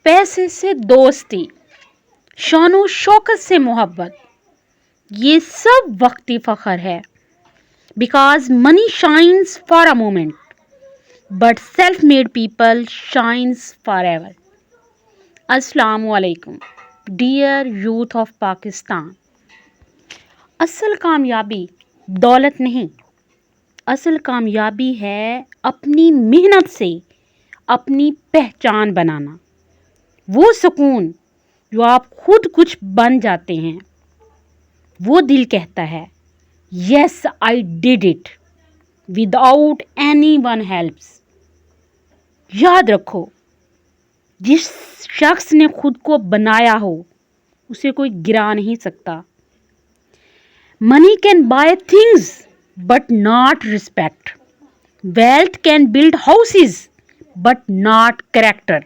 पैसे से दोस्ती, शानो शौकत से मोहब्बत, ये सब वक्ती फ़ख्र है। Because money shines for a moment but self made people shines for ever. अस्सलामुअलैकुम डियर यूथ ऑफ पाकिस्तान। असल कामयाबी दौलत नहीं, असल कामयाबी है अपनी मेहनत से अपनी पहचान बनाना। वो सुकून जो आप खुद कुछ बन जाते हैं, वो दिल कहता है yes I did it without any one helps. याद रखो, जिस शख्स ने खुद को बनाया हो उसे कोई गिरा नहीं सकता। Money can buy things but not respect. Wealth can build houses but not character.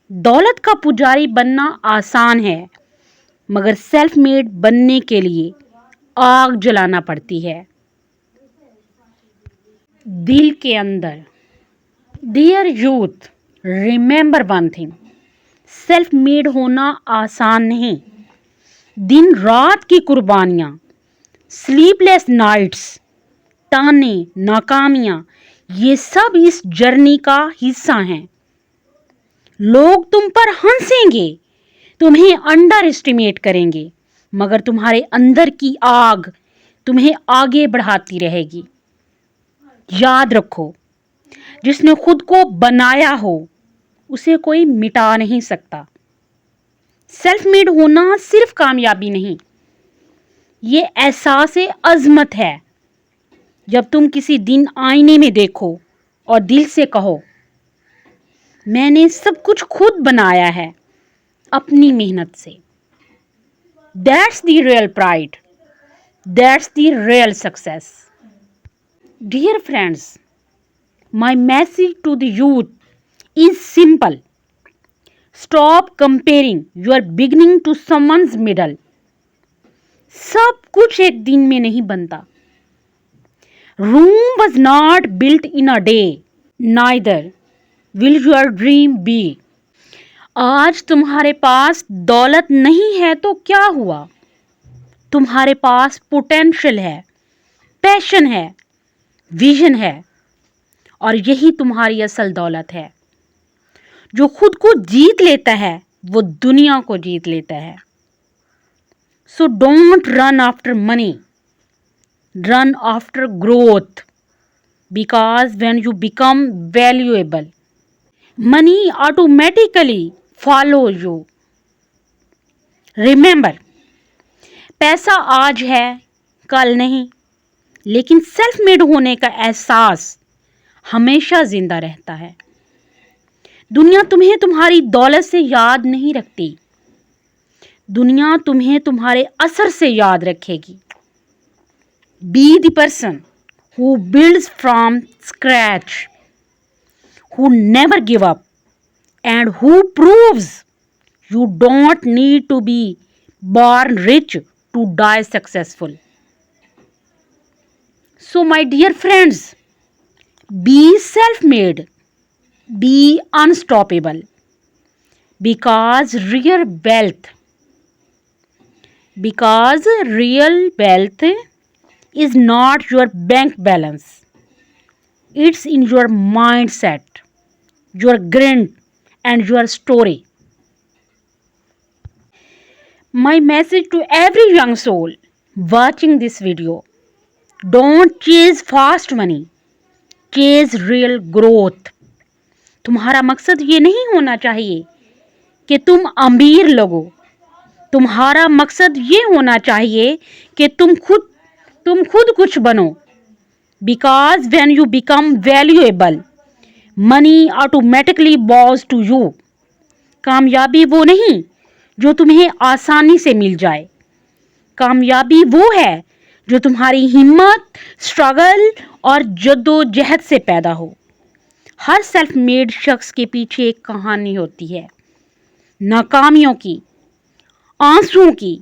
दौलत का पुजारी बनना आसान है, मगर सेल्फ मेड बनने के लिए आग जलाना पड़ती है दिल के अंदर। Dear youth, remember one thing, self made होना आसान नहीं। दिन रात की कुर्बानियाँ, स्लीपलेस नाइट्स, ताने, नाकामियाँ, ये सब इस जर्नी का हिस्सा हैं। लोग तुम पर हंसेंगे, तुम्हें अंडर एस्टिमेट करेंगे, मगर तुम्हारे अंदर की आग तुम्हें आगे बढ़ाती रहेगी। याद रखो, जिसने खुद को बनाया हो उसे कोई मिटा नहीं सकता। सेल्फ मेड होना सिर्फ कामयाबी नहीं, ये एहसास अज़मत है। जब तुम किसी दिन आईने में देखो और दिल से कहो मैंने सब कुछ खुद बनाया है अपनी मेहनत से। That's the real pride, that's the real success. Dear friends, my message to the youth is simple. Stop comparing your beginning to someone's middle. सब कुछ एक दिन में नहीं बनता। Rome was not built in a day, neither will your dream be. आज तुम्हारे पास दौलत नहीं है तो क्या हुआ? तुम्हारे पास पोटेंशियल है, पैशन है, विजन है, और यही तुम्हारी असल दौलत है। जो खुद को जीत लेता है वो दुनिया को जीत लेता है। So don't run after money, run after growth, because when you become valuable, money automatically follow you. Remember, पैसा आज है कल नहीं, लेकिन सेल्फ मेड होने का एहसास हमेशा जिंदा रहता है। दुनिया तुम्हें तुम्हारी दौलत से याद नहीं रखती, दुनिया तुम्हें तुम्हारे असर से याद रखेगी। Be the person who builds from scratch, who never give up, and who proves you don't need to be born rich to die successful. So my dear friends, be self-made, be unstoppable, because real wealth is not your bank balance. It's in your mindset, your grit, and your story. My message to every young soul watching this video: don't chase fast money, chase real growth. तुम्हारा मकसद ये नहीं होना चाहिए कि तुम अमीर लगो, तुम्हारा मकसद ये होना चाहिए कि तुम खुद कुछ बनो। Because when you become valuable, money automatically bows to you. कामयाबी वो नहीं जो तुम्हें आसानी से मिल जाए, कामयाबी वो है जो तुम्हारी हिम्मत, स्ट्रगल और जद्दोजहद से पैदा हो। हर सेल्फ मेड शख्स के पीछे एक कहानी होती है, नाकामियों की, आंसुओं की,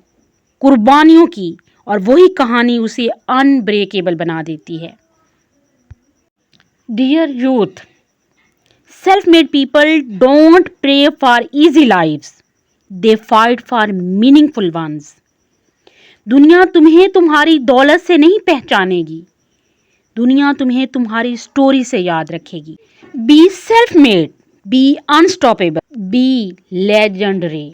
कुर्बानियों की, और वही कहानी उसे अनब्रेकेबल बना देती है। Dear youth, Self-made people don't pray for easy lives. They fight for meaningful ones. دنیا تمہیں تمہاری دولت سے نہیں پہچانے گی. دنیا تمہیں تمہاری سٹوری سے یاد رکھے گی. Be self-made. Be unstoppable. Be legendary.